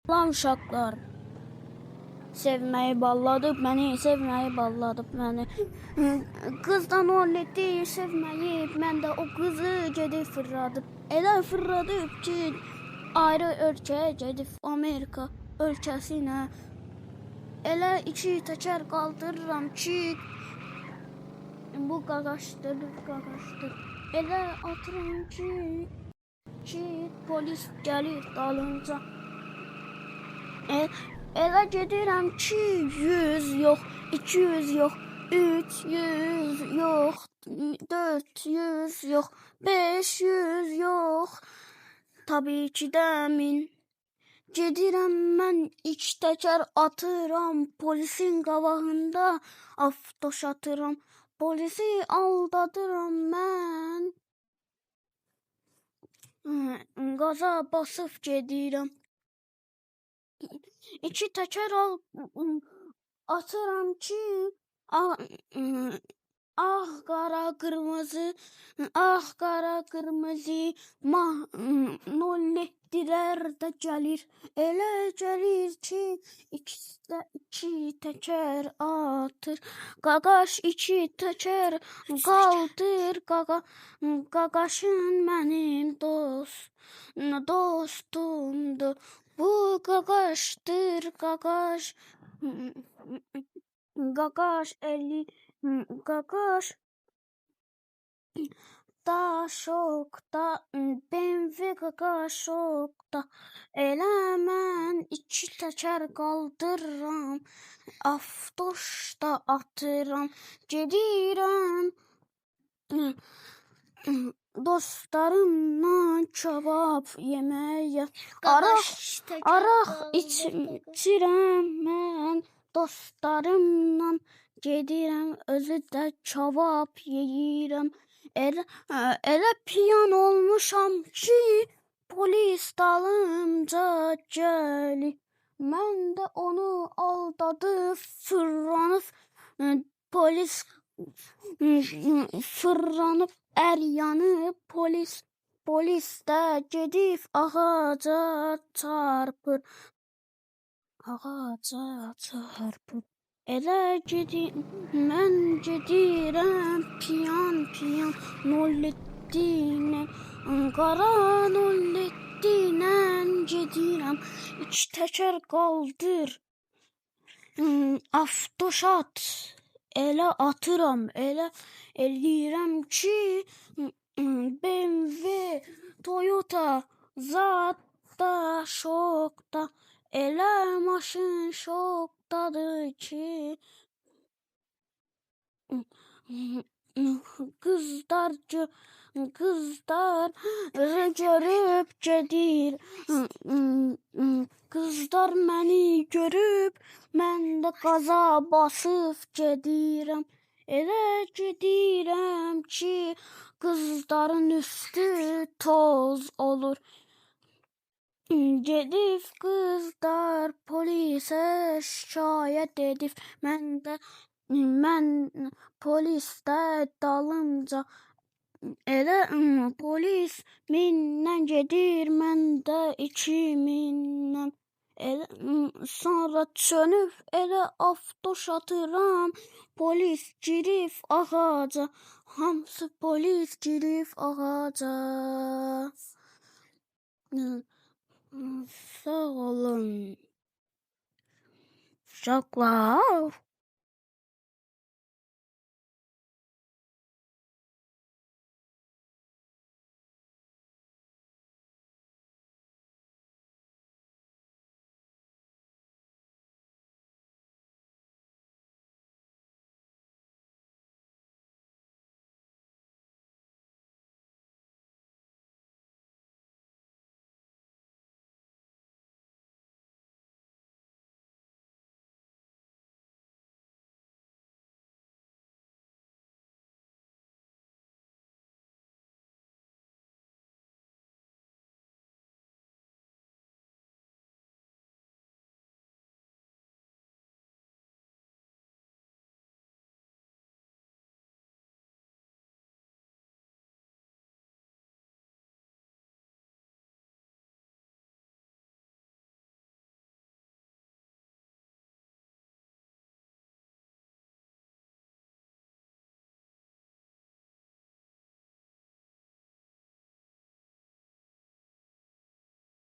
Lan uşaqlar, sevməyi balladıb məni, sevməyi balladıb məni. Qızdan oldu sevməyib, mən də o qızı gedib fırladıb. Elə fırladıb ki, ayrı ölkəyə gedib Amerika ölkəsinə. Elə iki təkər qaldırıram ki, bu qaqaşdır, qaqaşdır. Elə atıram ki, polis gəlir dalınca. Elə gedirəm ki, 100 yox, 200 yox, 300 yox, 400 yox, 500 yox. Tabii ki də 1000. Gedirəm mən iki təkər atıram polisin qabağında, avtoş atıram, polisi aldadıram mən. Qaza basıb gedirəm. İki təkər atıram ki, ah qara qırmızı, ah qara qırmızı, nolletdilər də gəlir. Elə gəlir ki, iki təkər atır. Qaqaş iki təkər qaldır, qaqaşın mənim dostumdur. Bu qaqaşdır, qaqaş. Qaqaş da şokda, BMW qaqaş şokda. Elə mən iki təkər qaldırıram, avtoşda atıram, gedirəm. Dostlarımla kebab yeməyə, araq içirəm mən. Dostlarımla gedirəm, özü də kebab yeyirəm. Elə piyan olmuşam ki, polis dalımca gəlir. Mən də onu aldadıb fırlanıb, polis fırlanıb yanıb, polis də gedib ağaca çarpır. Elə mən gedirəm piyan, nolletdinə, qara nolletdinə gedirəm. İki təkər qaldır, avtoşat. Elə atıram, elə eləyirəm ki, BMW, Toyota, Zadda, şokda. Elə maşın şokdadır ki, qızlar görüb gedir. Qızlar məni görüb, mən də qaza basıb gedirəm. Elə gedirəm ki, qızların üstü toz olur. Gedib qızlar polisə şikayət edib, mən polis də dalımca. Elə polis 1000-lə gedir, mən də 2000-lə. Sonra çönüb elə avtoş atıram, polis girib ağaca, hamısı polis girib ağaca. Sağ olun uşaqlar.